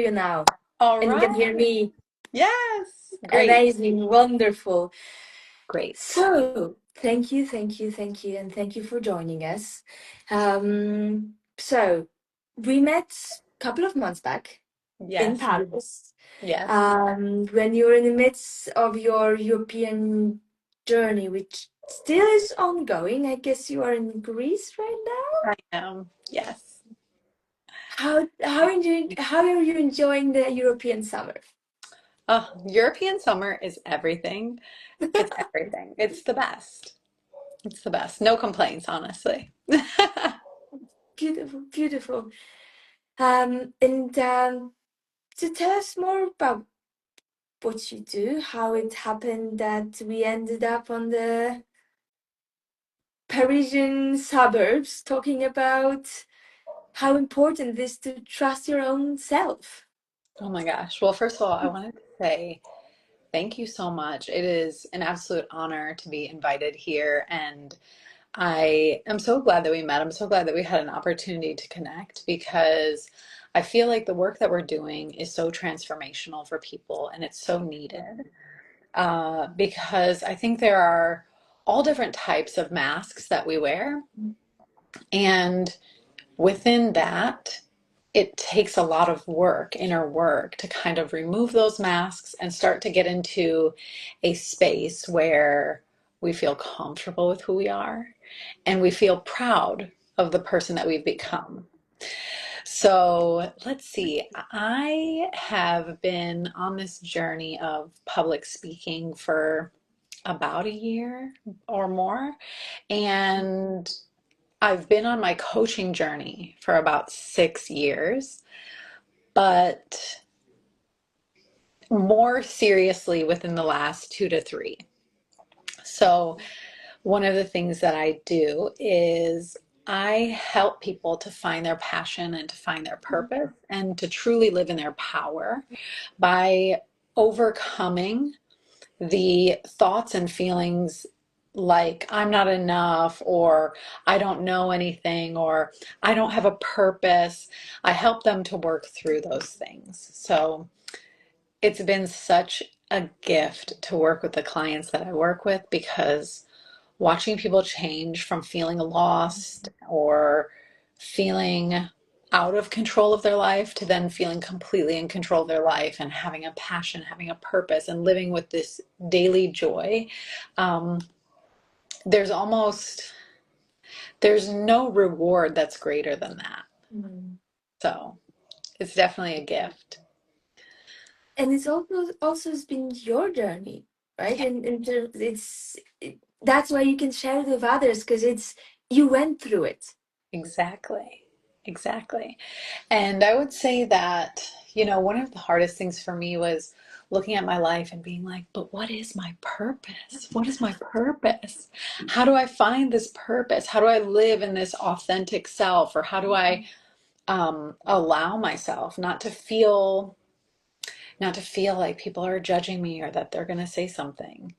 you now, All and you can hear right. me. Yes. Great. Amazing, wonderful. Great. So, thank you, and thank you for joining us. So, we met a couple of months back in Yes. Paris, Yes. when you were in the midst of your European journey, which still is ongoing. I guess you are in Greece right now. I am. Yes. How are you enjoying the European summer? Oh, European summer is everything. It's everything. It's the best. It's the best. No complaints, honestly. Beautiful, beautiful. And to tell us more about what you do, how it happened that we ended up on the Parisian suburbs talking about how important it is to trust your own self. Oh my gosh. Well, first of all, I wanted to say thank you so much. It is an absolute honor to be invited here, and I am so glad that we met. I'm so glad that we had an opportunity to connect because I feel like the work that we're doing is so transformational for people and it's so needed. Because I think there are all different types of masks that we wear. And within that, it takes a lot of work, inner work, to kind of remove those masks and start to get into a space where we feel comfortable with who we are and we feel proud of the person that we've become. So let's see. I have been on this journey of public speaking for about a year or more. And I've been on my coaching journey for about 6 years, but more seriously within the last 2 to 3. So, one of the things that I do is I help people to find their passion and to find their purpose and to truly live in their power by overcoming the thoughts and feelings like I'm not enough, or I don't know anything, or I don't have a purpose. I help them to work through those things. So it's been such a gift to work with the clients that I work with because watching people change from feeling lost or feeling out of control of their life to then feeling completely in control of their life and having a passion, having a purpose, and living with this daily joy. Um, there's almost there's no reward that's greater than that. Mm. So it's definitely a gift. And it's also has been your journey, right? Yeah, That's why you can share it with others because it's you went through it. exactly. Exactly. And I would say that, one of the hardest things for me was looking at my life and being like, but what is my purpose? What is my purpose? How do I find this purpose? How do I live in this authentic self? Or how do I allow myself not to feel like people are judging me or that they're going to say something?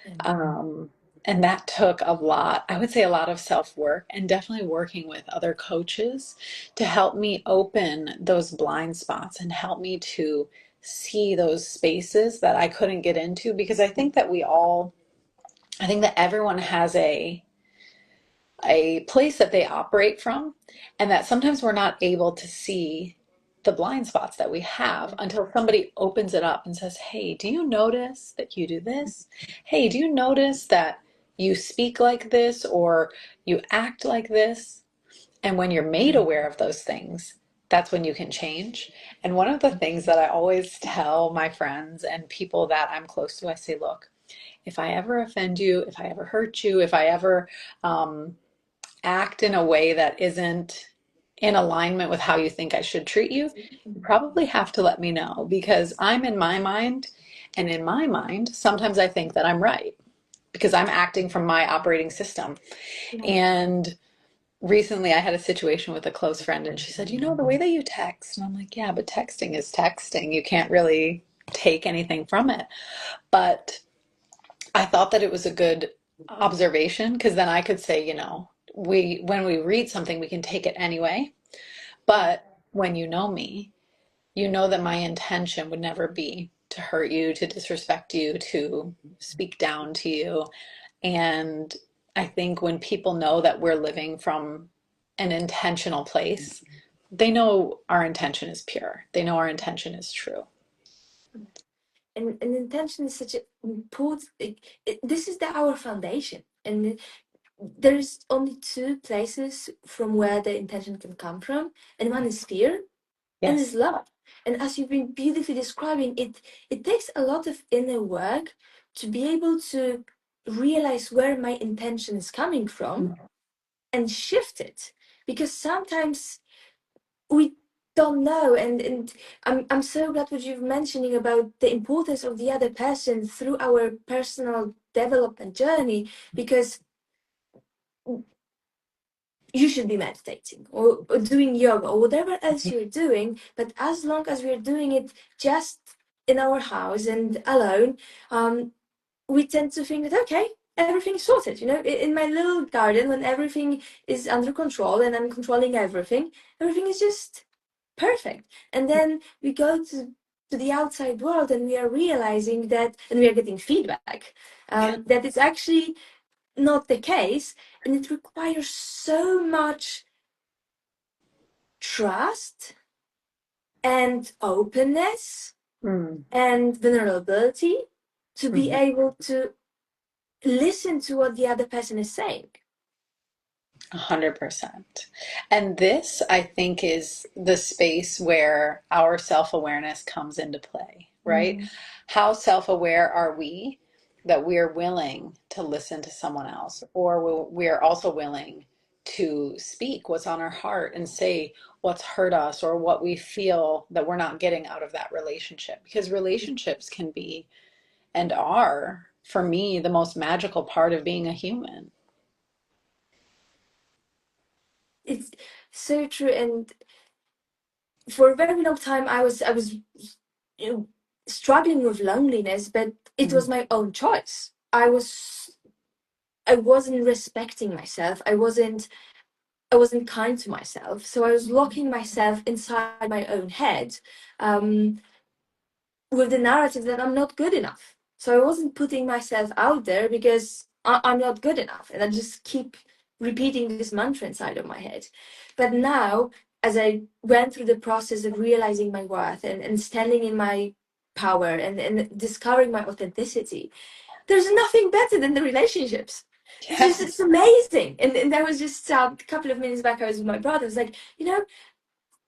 Mm. Um, and that took a lot, I would say a lot of self work and definitely working with other coaches to help me open those blind spots and help me to see those spaces that I couldn't get into because I think that everyone has a place that they operate from, and that sometimes we're not able to see the blind spots that we have until somebody opens it up and says, hey, do you notice that you do this? Hey, do you notice that you speak like this or you act like this? And when you're made aware of those things, that's when you can change. And one of the things that I always tell my friends and people that I'm close to, I say, look, if I ever offend you, if I ever hurt you, if I ever um, act in a way that isn't in alignment with how you think I should treat you, you probably have to let me know because I'm in my mind, and in my mind, sometimes I think that I'm right because I'm acting from my operating system. Yeah. And recently I had a situation with a close friend and she said, the way that you text. And I'm like, yeah, but texting is texting. You can't really take anything from it. But I thought that it was a good observation because then I could say, when we read something, we can take it anyway. Yeah. But when you know me, you know that my intention would never be to hurt you, to disrespect you, to speak down to you. And I think when people know that we're living from an intentional place, they know our intention is pure. They know our intention is true. And intention is such an important, this is our foundation. And there's only two places from where the intention can come from, and one is fear and is Yes. love. And as you've been beautifully describing it, it takes a lot of inner work to be able to realize where my intention is coming from and shift it. Because sometimes we don't know, and I'm so glad what you're mentioning about the importance of the other person through our personal development journey, because you should be meditating or doing yoga or whatever else you're doing, but as long as we're doing it just in our house and alone, we tend to think that okay, everything's sorted. You know, in my little garden, when everything is under control and I'm controlling everything, everything is just perfect. And then we go to the outside world and we are realizing that, and we are getting feedback, Yeah. that it's actually not the case, and it requires so much trust and openness Mm. and vulnerability to be Mhm. able to listen to what the other person is saying. 100%. And this, I think, is the space where our self-awareness comes into play, right? Mm. How self-aware are we that we're willing to listen to someone else, or we're also willing to speak what's on our heart and say what's hurt us or what we feel that we're not getting out of that relationship? Because relationships can be and are, for me, the most magical part of being a human. It's so true. And for a very long time, I was you know, struggling with loneliness, but it was Mm. my own choice. I wasn't respecting myself. I wasn't kind to myself. So I was locking myself inside my own head, um, with the narrative that I'm not good enough. So I wasn't putting myself out there because I'm not good enough. And I just keep repeating this mantra inside of my head. But now, as I went through the process of realizing my worth and standing in my power and discovering my authenticity, there's nothing better than the relationships. It's just, Yes. it's amazing. And that was just a couple of minutes back, I was with my brother. I was like,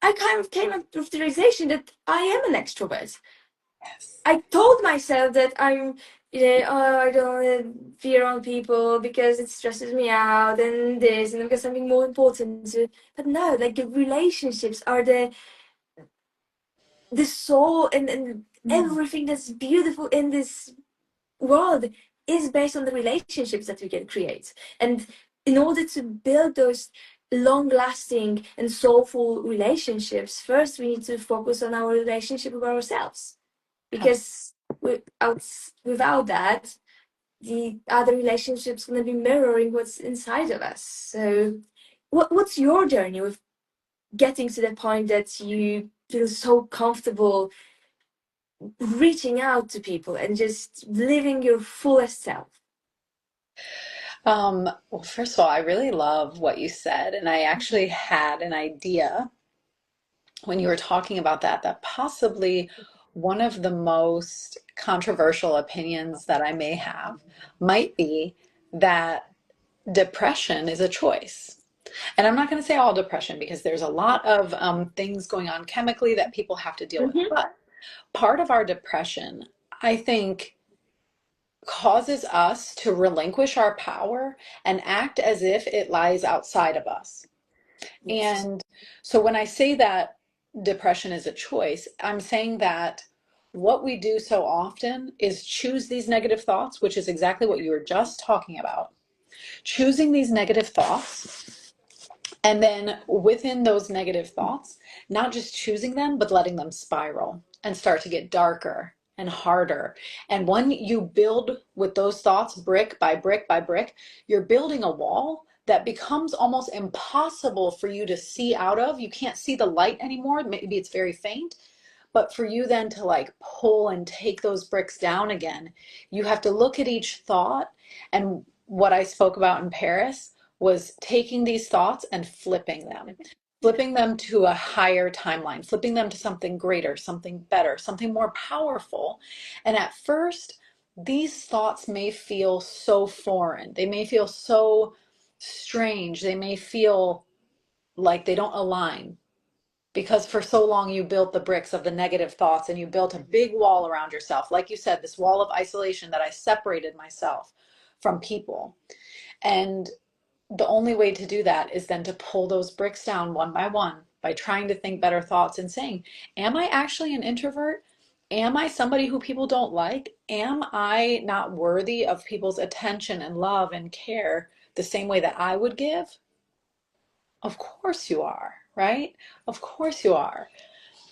I kind of came up with the realization that I am an extrovert. Yes. I told myself that oh, I don't want to be around people because it stresses me out and this, and I've got something more important to. But no, like the relationships are the soul, and Mm. everything that's beautiful in this world is based on the relationships that we can create. And in order to build those long lasting and soulful relationships, first we need to focus on our relationship with ourselves. Because without that, the other relationships going to be mirroring what's inside of us. So, what's your journey with getting to the point that you feel so comfortable reaching out to people and just living your fullest self? Well, first of all, I really love what you said. And I actually had an idea when you were talking about that, that possibly one of the most controversial opinions that I may have might be that depression is a choice. And I'm not going to say all depression because there's a lot of things going on chemically that people have to deal with. Mm-hmm. But part of our depression, I think, causes us to relinquish our power and act as if it lies outside of us. Yes. And so when I say that depression is a choice, I'm saying that what we do so often is choose these negative thoughts, which is exactly what you were just talking about. Choosing these negative thoughts, and then within those negative thoughts, not just choosing them, but letting them spiral and start to get darker and harder. And when you build with those thoughts brick by brick by brick, you're building a wall that becomes almost impossible for you to see out of. You can't see the light anymore. Maybe it's very faint, But for you then to like pull and take those bricks down again, you have to look at each thought. And what I spoke about in Paris was taking these thoughts and flipping them to a higher timeline, flipping them to something greater, something better, something more powerful. And at first, these thoughts may feel so foreign. They may feel so strange. They may feel like they don't align because for so long you built the bricks of the negative thoughts and you built a big wall around yourself. Like you said, this wall of isolation that I separated myself from people. And the only way to do that is then to pull those bricks down one by one by trying to think better thoughts and saying, am I actually an introvert? Am I somebody who people don't like? Am I not worthy of people's attention and love and care the same way that I would give? Of course you are, right? Of course you are.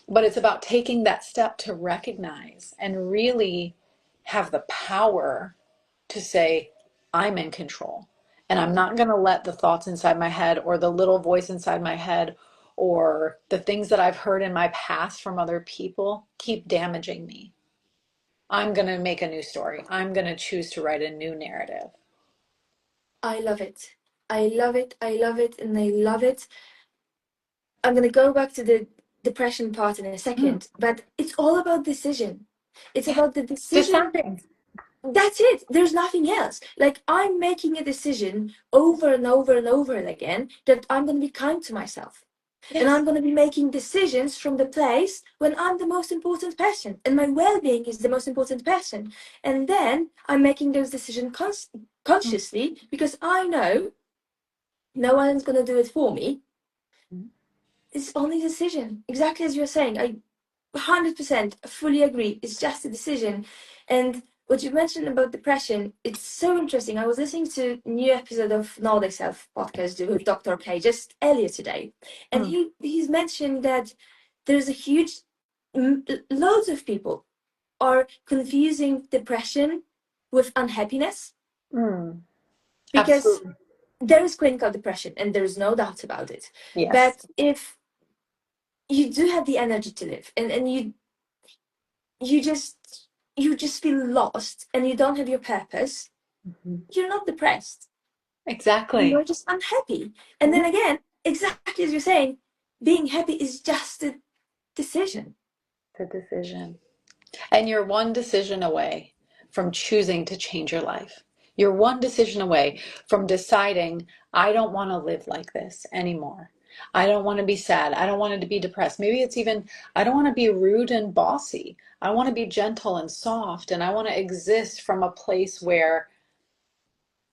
But it's about taking that step to recognize and really have the power to say, I'm in control. And I'm not going to let the thoughts inside my head or the little voice inside my head or the things that I've heard in my past from other people keep damaging me. I'm going to make a new story. I'm going to choose to write a new narrative. I love it. I love it. I love it. And I love it. I'm going to go back to the depression part in a second, but it's all about decision. It's Yeah, about the decision. deciding. That's it. There's nothing else. Like, I'm making a decision over and over and over again that I'm going to be kind to myself. And Yes. I'm going to be making decisions from the place when I'm the most important person and my well-being is the most important person. And then I'm making those decisions consciously because I know no one's going to do it for me. Mhm. It's only a decision. Exactly as you're saying. I 100% fully agree. It's just a decision. And what you mentioned about depression, it's so interesting. I was listening to a new episode of Nordic Self podcast with Dr. K just earlier today. And Mm. he's mentioned that there's a huge, loads of people are confusing depression with unhappiness Mm. because Absolutely. there is clinical depression and there's no doubt about it. Yes. But if you do have the energy to live and you just you just feel lost and you don't have your purpose, Mhm. you're not depressed, you're Exactly. just unhappy. And then Mhm. again, exactly as you're saying, being happy is just a decision. The decision. And you're one decision away from choosing to change your life. You're one decision away from deciding, I don't want to live like this anymore. I don't want to be sad. I don't want to be depressed. Maybe it's even, I don't want to be rude and bossy. I want to be gentle and soft. And I want to exist from a place where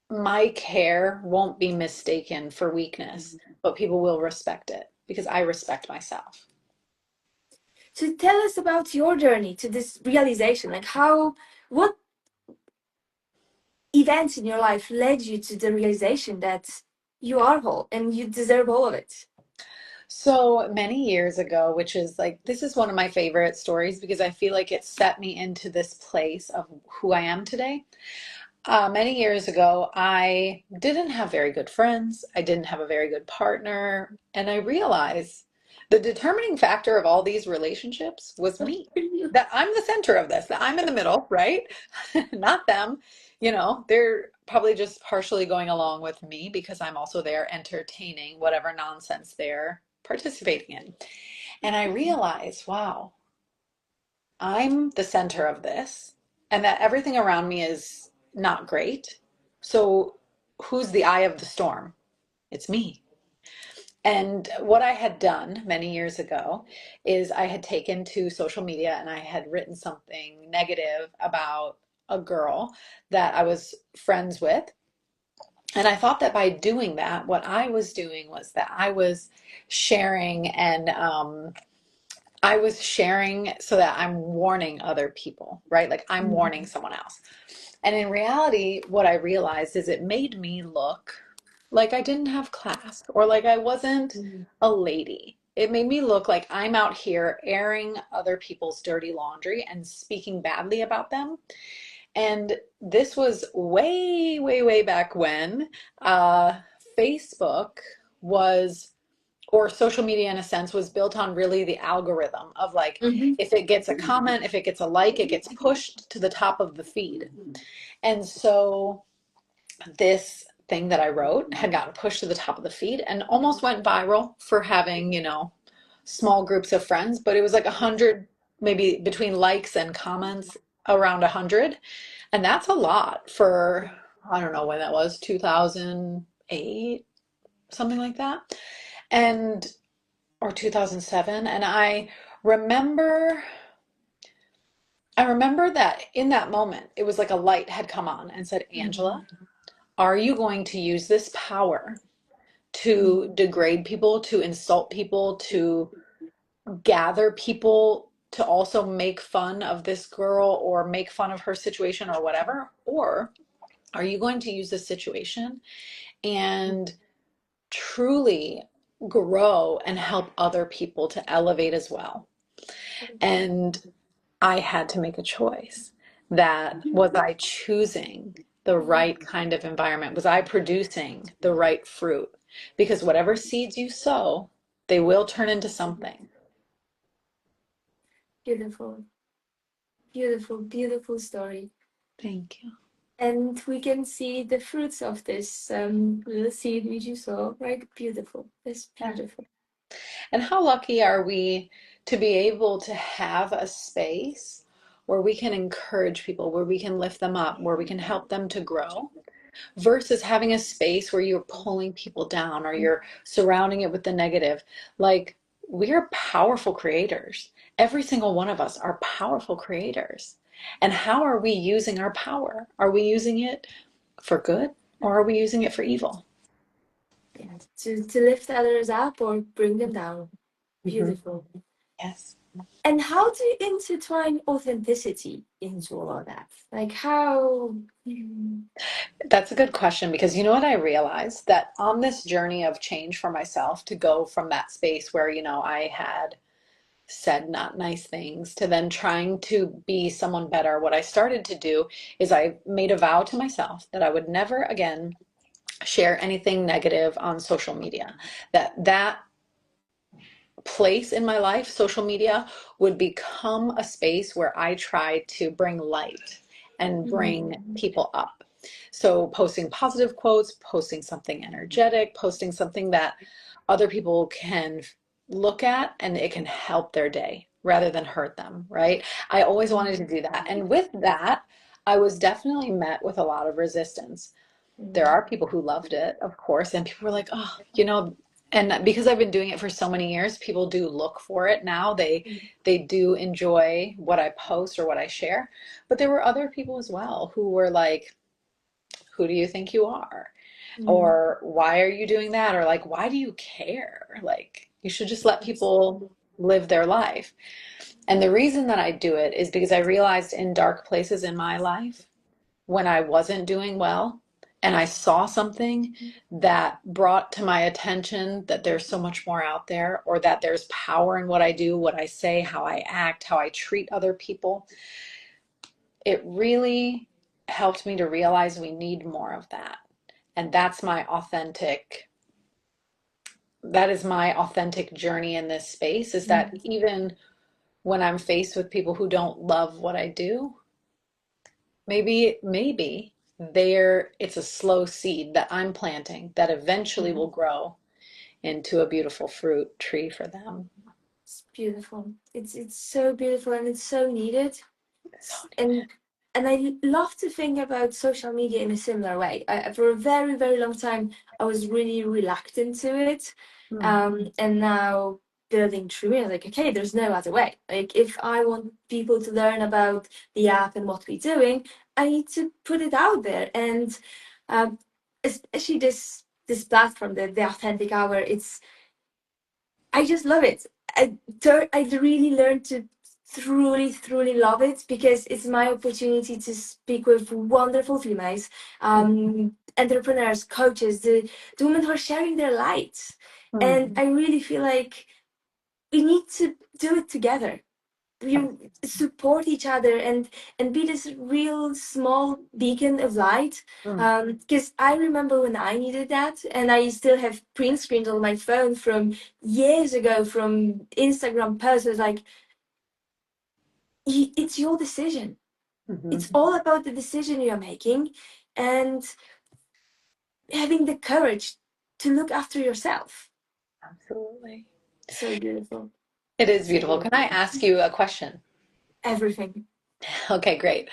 my care won't be mistaken for weakness, but people will respect it because I respect myself. So tell us about your journey to this realization, like how, what events in your life led you to the realization that you are whole and you deserve all of it. So many years ago, which is like, this is one of my favorite stories because I feel like it set me into this place of who I am today. Many years ago, I didn't have very good friends. I didn't have a very good partner. And I realized the determining factor of all these relationships was me. That I'm the center of this, that I'm in the middle, right? Not them. They're probably just partially going along with me because I'm also there entertaining whatever nonsense they're participating in. And I realized, wow, I'm the center of this and that everything around me is not great. So who's the eye of the storm? It's me. And what I had done many years ago is I had taken to social media and I had written something negative about a girl that I was friends with. And I thought that by doing that, what I was doing was that I was sharing and I was sharing so that I'm warning other people, right? Like I'm warning someone else. And in reality, what I realized is it made me look like I didn't have class or like I wasn't a lady. It made me look like I'm out here airing other people's dirty laundry and speaking badly about them. And this was way, way, way back when Facebook was or social media in a sense was built on really the algorithm of like, Mhm. if it gets a comment, if it gets a like, it gets pushed to the top of the feed. And so this thing that I wrote had gotten pushed to the top of the feed and almost went viral for having, small groups of friends, but it was like 100, maybe between likes and comments, around 100. And that's a lot for, I don't know when that was, 2008, something like that. And, or 2007. And remember, I remember that in that moment, it was like a light had come on and said, Angela, are you going to use this power to degrade people, to insult people, to gather people to also make fun of this girl or make fun of her situation or whatever? Or are you going to use this situation and truly grow and help other people to elevate as well? And I had to make a choice. That was I choosing the right kind of environment? Was I producing the right fruit? Because whatever seeds you sow, they will turn into something. Beautiful, beautiful, beautiful story. Thank you. And we can see the fruits of this little seed which you saw, right? Beautiful. That's Yeah. beautiful. And how lucky are we to be able to have a space where we can encourage people, where we can lift them up, where we can help them to grow, versus having a space where you're pulling people down or you're surrounding it with the negative. Like, we are powerful creators. Every single one of us are powerful creators. And how are we using our power? Are we using it for good or are we using it for evil? Yeah. To lift others up or bring them down. Mhm. Beautiful. Yes. And how do you intertwine authenticity into all of that? Like how? That's a good question because you know what I realized? That on this journey of change for myself to go from that space where, I had said not nice things to then trying to be someone better, what I started to do is I made a vow to myself that I would never again share anything negative on social media. That place in my life, social media, would become a space where I try to bring light and bring people up. So posting positive quotes, posting something energetic, posting something that other people can look at and it can help their day rather than hurt them, right? I always wanted to do that. And with that, I was definitely met with a lot of resistance. There are people who loved it, of course, and people were like, oh, and because I've been doing it for so many years, people do look for it now. They do enjoy what I post or what I share. But there were other people as well who were like, who do you think you are? Or why are you doing that? Or like, why do you care? Like, you should just let people live their life. And the reason that I do it is because I realized in dark places in my life, when I wasn't doing well and I saw something that brought to my attention that there's so much more out there, or that there's power in what I do, what I say, how I act, how I treat other people, it really helped me to realize we need more of that. And that is my authentic journey in this space, is that even when I'm faced with people who don't love what I do, maybe it's a slow seed that I'm planting that eventually will grow into a beautiful fruit tree for them. It's beautiful. It's so beautiful and it's so needed. So, And I love to think about social media in a similar way. For a very, very long time, I was really reluctant to it. mm, And now building through it, like, okay, there's no other way. Like, if I want people to learn about the app and what we're doing, I need to put it out there. And um, especially this platform, the Authentic Hour, I just love it. I really learned to truly, truly love it because it's my opportunity to speak with wonderful females, entrepreneurs, coaches, the women who are sharing their lights. mm, And I really feel like we need to do it together. you support each other and be this real small beacon of light. Because I remember when I needed that, and I still have print screens on my phone from years ago from Instagram posts. It's like, it's your decision. It's all about the decision you're making, and having the courage to look after yourself. Absolutely. So beautiful. It is beautiful. Can I ask you a question? Everything. Okay, great.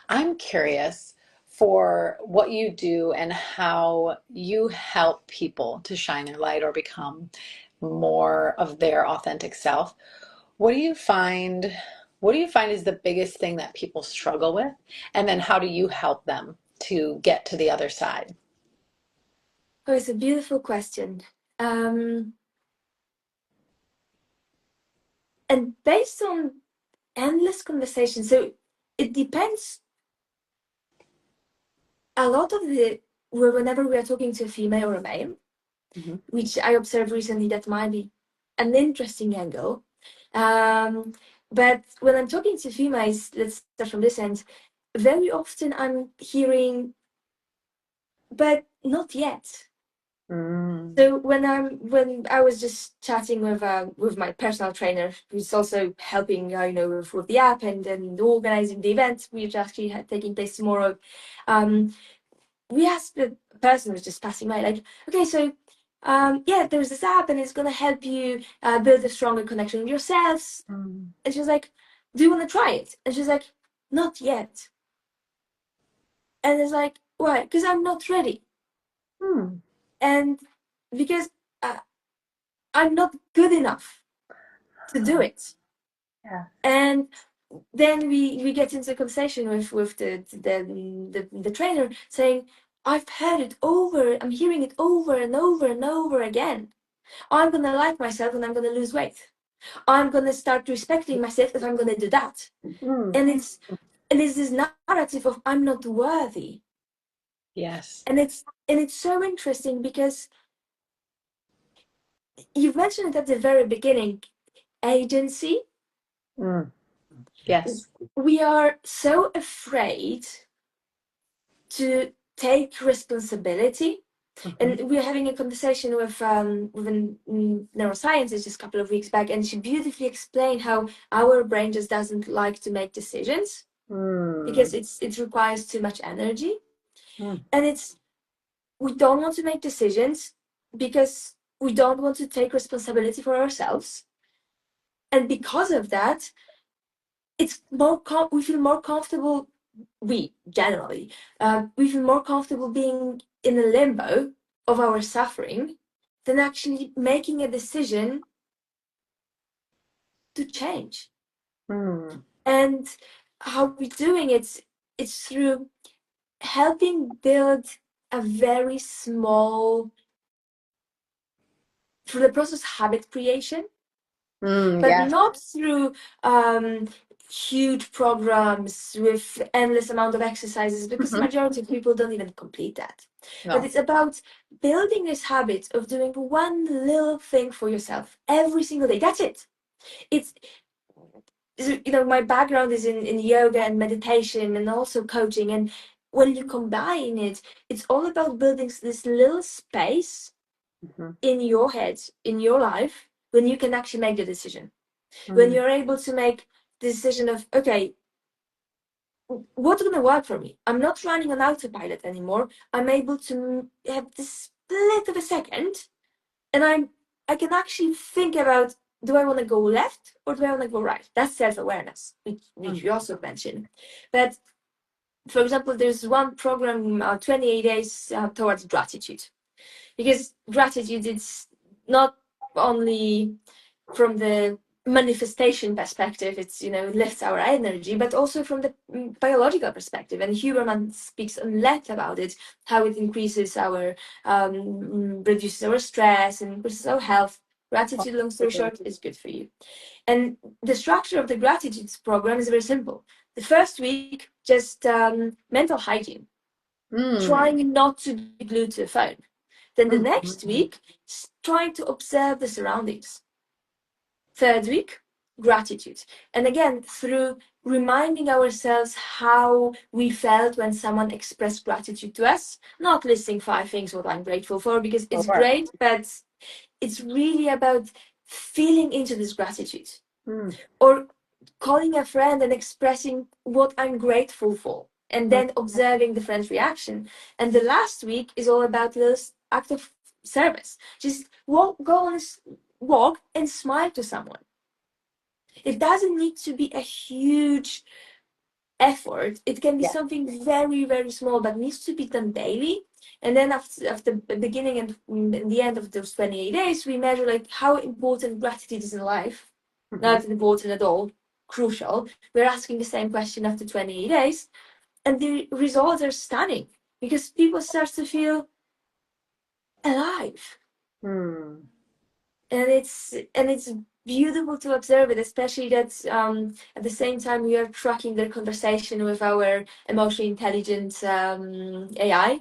I'm curious for what you do and how you help people to shine their light or become more of their authentic self. What do you find, what do you find is the biggest thing that people struggle with? And then how do you help them to get to the other side? Oh, it's a beautiful question. And based on endless conversations, so it depends a lot of whenever we are talking to a female or a male, which I observed recently, that might be an interesting angle. But when I'm talking to females, let's start from this end, very often I'm hearing, but not yet. So when I was just chatting with my personal trainer, who's also helping with the app and organizing the event, which actually had taking place tomorrow, we asked the person who's just passing by, like, okay, so yeah, there's this app and it's gonna help you build a stronger connection with yourselves. And she was like, do you want to try it? And she's like, not yet. And it's like, why? Because I'm not ready. And because I'm not good enough to do it. Yeah. And then we get into a conversation with the trainer saying, I've heard it over, I'm hearing it over and over and over again. I'm gonna like myself and I'm gonna lose weight. I'm gonna start respecting myself if I'm gonna do that. And it's this narrative of I'm not worthy. Yes. And it's so interesting because you've mentioned it at the very beginning, agency. Yes. We are so afraid to take responsibility. And we were having a conversation with a neuroscientist just a couple of weeks back, and she beautifully explained how our brain just doesn't like to make decisions because it requires too much energy. And we don't want to make decisions because we don't want to take responsibility for ourselves. And because of that, it's we feel more comfortable. We generally we feel more comfortable being in a limbo of our suffering than actually making a decision to change. And how we're doing it's through helping build a very small, through the process habit creation, but Yes. not through huge programs with endless amount of exercises, because majority of people don't even complete that. No. But it's about building this habit of doing one little thing for yourself every single day. That's it. It's my background is in yoga and meditation and also coaching, and when you combine it, it's all about building this little space in your head, in your life, when you can actually make the decision. When you're able to make the decision of, okay, what's going to work for me? I'm not running on autopilot anymore. I'm able to have this split of a second, and I can actually think about, do I want to go left or do I want to go right? That's self-awareness, which we also mentioned. But for example, there's one program, 28 days towards gratitude, because gratitude is not only from the manifestation perspective, it lifts our energy, but also from the biological perspective. And Huberman speaks a lot about it, how it increases our reduces our stress and increases our health. Gratitude, long story short, is good for you. And the structure of the gratitude program is very simple. The first week, just mental hygiene, trying not to be glued to a phone. Then the next week, trying to observe the surroundings. Third week, gratitude. And again, through reminding ourselves how we felt when someone expressed gratitude to us, not listing 5 things what I'm grateful for, because it's Sure. great, but it's really about feeling into this gratitude. Mm, Or calling a friend and expressing what I'm grateful for, and mm, then observing the friend's reaction. And the last week is all about this act of service. Just go on a walk and smile to someone. It doesn't need to be a huge effort. It can be yeah. something very, very small, but needs to be done daily. And then after the beginning and the end of those 28 days, we measure like how important gratitude is in life. Mhm. Not important at all, crucial. We're asking the same question after 28 days, and the results are stunning because people start to feel alive. Mm. And it's beautiful to observe it, especially that at the same time we are tracking their conversation with our emotionally intelligent AI,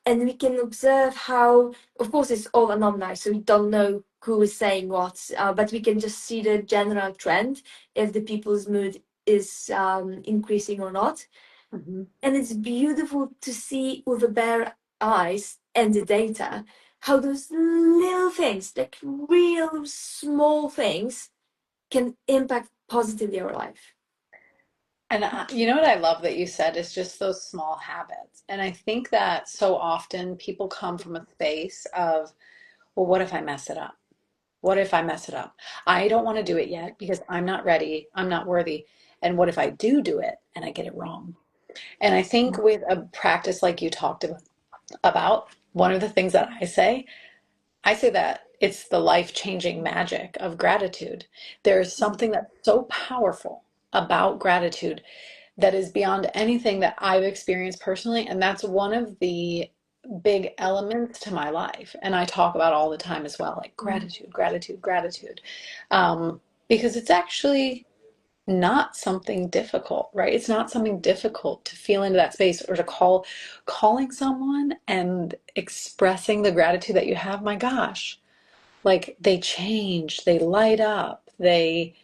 and we can observe how, of course, it's all anonymized, so we don't know who is saying what, but we can just see the general trend if the people's mood is increasing or not. Mhm. And it's beautiful to see with the bare eyes and the data how those little things, like real small things, can impact positively our life. And you know what I love that you said is just those small habits. And I think that so often people come from a space of, well, what if I mess it up? What if I mess it up? I don't want to do it yet because I'm not ready. I'm not worthy. And what if I do it and I get it wrong? And I think with a practice like you talked about, one of the things that I say that it's the life-changing magic of gratitude. There's something that's so powerful about gratitude that is beyond anything that I've experienced personally. And that's one of the big elements to my life. And I talk about all the time as well, like gratitude, gratitude, gratitude. Because it's actually not something difficult, right? It's not something difficult to feel into that space or to calling someone and expressing the gratitude that you have. My gosh, like they change, they light up, there's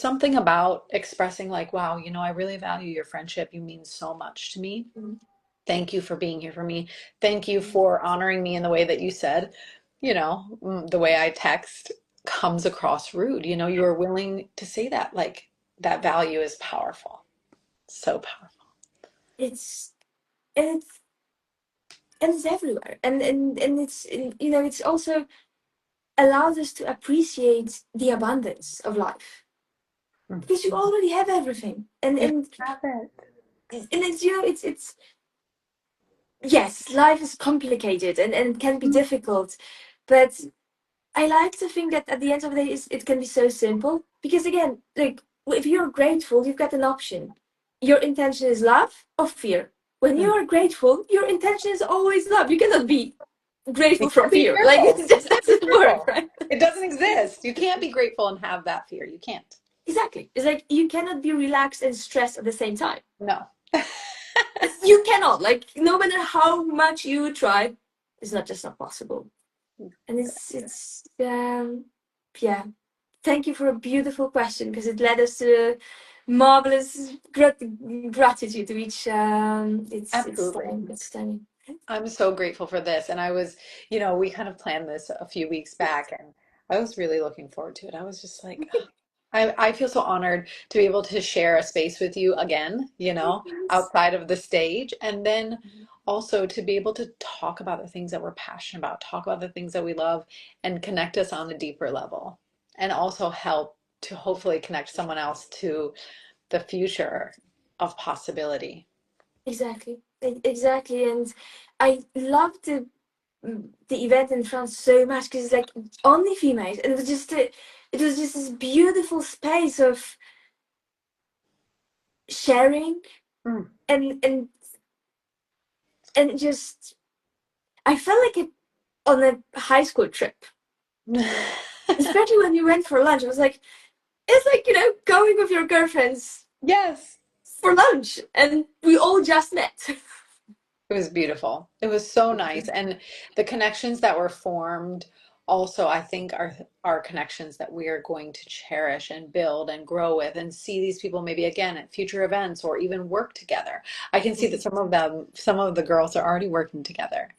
something about expressing like, wow, I really value your friendship. You mean so much to me. Thank you for being here for me. Thank you for honoring me in the way that you said, the way I text comes across rude. You are willing to say that. Like that value is powerful. So powerful. It's and it's everywhere, and it's also allows us to appreciate the abundance of life Mm. because you already have everything, and You and have it. and it's yes, life is complicated and can be difficult, but I like to think that at the end of the day, it can be so simple because again, like if you're grateful, you've got an option. Your intention is love or fear. When you Mm. are grateful, your intention is always love. You cannot be You grateful from can't be fear. Like fearful. it You just can't be doesn't work, fearful. right? It doesn't exist. You can't be grateful and have that fear. You can't. Exactly. It's like you cannot be relaxed and stressed at the same time. No. You cannot. Like no matter how much you try, it's not just not possible. And it's yeah. Thank you for a beautiful question because it led us to marvelous gratitude to each. It's Absolutely. stunning. It's stunning. I'm so grateful for this. And I was, we kind of planned this a few weeks back and I was really looking forward to it. I was just like, I feel so honored to be able to share a space with you again, outside of the stage. And then also to be able to talk about the things that we're passionate about, talk about the things that we love, and connect us on a deeper level. And also help to hopefully connect someone else to the future of possibility. Exactly, exactly, and I loved the event in France so much because it's like only females, and it was just this beautiful space of sharing Mm. and and and just I felt like it on a high school trip, especially when you went for lunch. I was like, it's like going with your girlfriends Yes. for lunch, and we all just met. It was beautiful. It was so nice. And the connections that were formed also I think are connections that we are going to cherish and build and grow with and see these people maybe again at future events or even work together. I can see that some of the girls are already working together.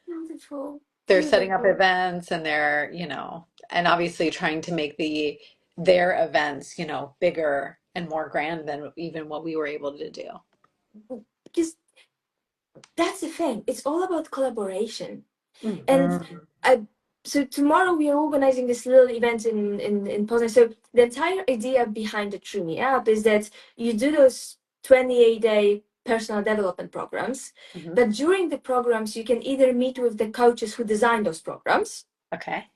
Beautiful, They're setting up beautiful. events and they're, and obviously trying to make their events, bigger and more grand than even what we were able to do. Because that's the thing. It's all about collaboration. And Hmm. I, so tomorrow we are organizing this little event in Poznan. So the entire idea behind the True Me app is that you do those 28-day personal development programs, Hmm. but during the programs you can either meet with the coaches who design those programs, Okay.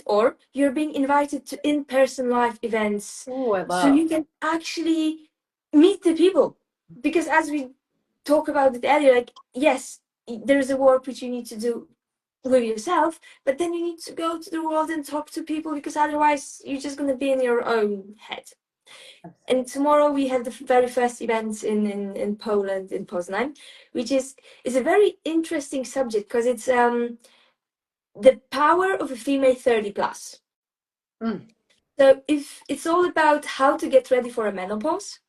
or you're being invited to in-person live events, Oh, I so love. you can actually meet the people. Because as we talk about it earlier, like, yes, there's a work which you need to do with yourself, but then you need to go to the world and talk to people, because otherwise you're just going to be in your own head. And tomorrow we have the very first event in Poland, in Poznan, which is a very interesting subject, because it's the power of a female 30 plus. Mm. So if it's all about how to get ready for a menopause,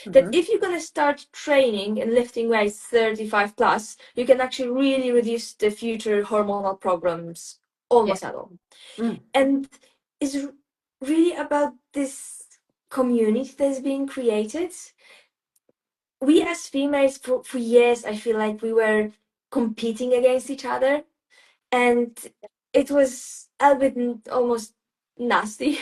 that Hmm. if you're going to start training and lifting weights 35 plus, you can actually really reduce the future hormonal problems Yeah. almost at all. Mm. And it's really about this community that's being created. We as females, for years, I feel like we were competing against each other, and it was a bit almost nasty.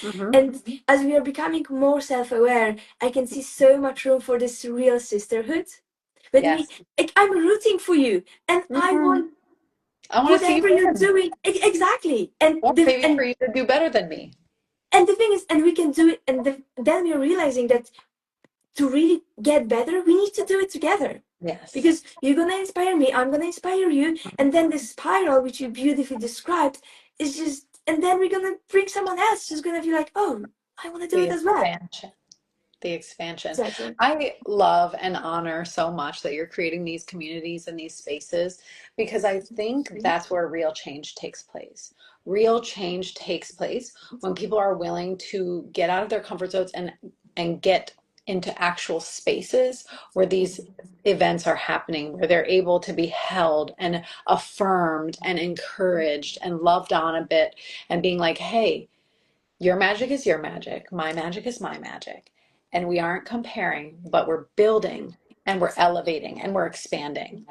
Hmm. And as we are becoming more self-aware, I can see so much room for this real sisterhood. When we, Yes. like, I'm rooting for you, and I Hmm. want I want to see you whatever you're win. doing, exactly. And Or the maybe for you to do better than me. and the thing is, and we can do it. And then we're realizing that to really get better, we need to do it together. Yes. Because you're gonna inspire me, I'm gonna inspire you, and then the spiral, which you beautifully described, is just, and then we're gonna bring someone else who's gonna be like, oh, I want to do The it as well. expansion. The expansion. Exactly. I love and honor so much that you're creating these communities and these spaces because I think that's where real change takes place. Real change takes place when people are willing to get out of their comfort zones and get into actual spaces where these events are happening, where they're able to be held and affirmed and encouraged and loved on a bit and being like, hey, your magic is your magic. My magic is my magic. And we aren't comparing, but we're building and we're elevating and we're expanding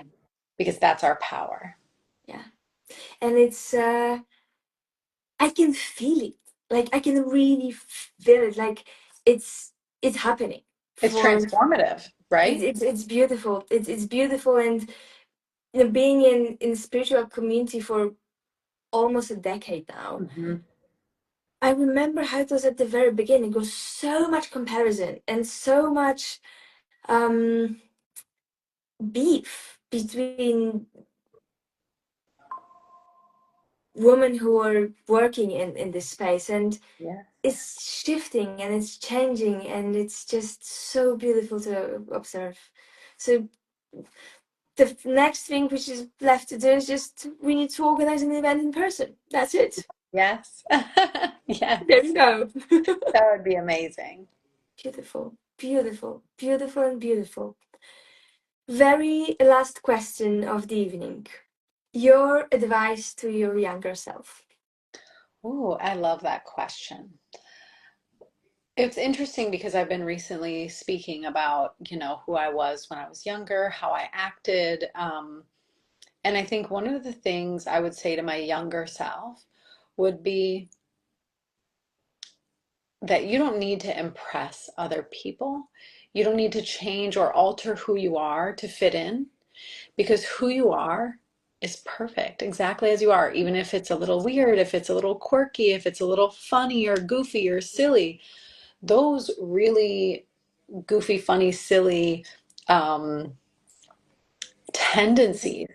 because that's our power. Yeah. And it's I can feel it. Like, I can really feel it. Like, it's it's happening. It's For transformative, right? it's beautiful. It's beautiful. And being in spiritual community for almost a decade now, Hmm. I remember how it was at the very beginning. It was so much comparison and so much um, beef between women who are working in this space. And Yeah. it's shifting and it's changing, and it's just so beautiful to observe. So the next thing which is left to do is just we need to organize an event in person. That's it. Yes. There you Yes. go. That would be amazing. Beautiful, beautiful, beautiful, and beautiful. Very last question of the evening. Your advice to your younger self. Oh, I love that question. It's interesting because I've been recently speaking about, who I was when I was younger, how I acted. And I think one of the things I would say to my younger self would be that you don't need to impress other people. You don't need to change or alter who you are to fit in because who you are is perfect exactly as you are, even if it's a little weird, if it's a little quirky, if it's a little funny or goofy or silly. Those really goofy, funny, silly um, tendencies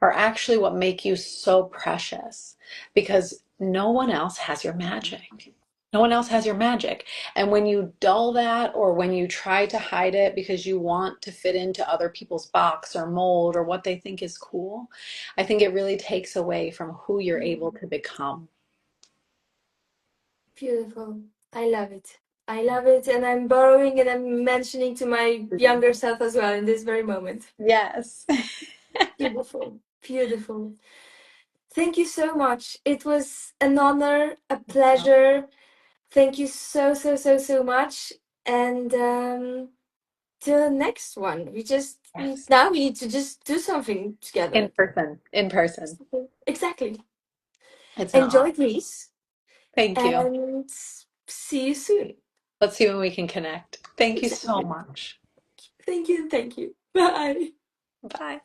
are actually what make you so precious because no one else has your magic. No one else has your magic. And when you dull that, or when you try to hide it because you want to fit into other people's box or mold or what they think is cool, I think it really takes away from who you're able to become. Beautiful. I love it. I love it. And I'm borrowing and I'm mentioning to my younger self as well in this very moment. Yes. Beautiful. Beautiful. Thank you so much. It was an honor, a pleasure. Thank you so, so, so, so much. And till the next one. Yes. Now we need to just do something In together. person. In person. Exactly. It's an honor. Enjoy Greece Thank you. and see you soon. Let's see when we can connect. Thank you so Exactly. much. Thank you. Thank you. Bye. Bye.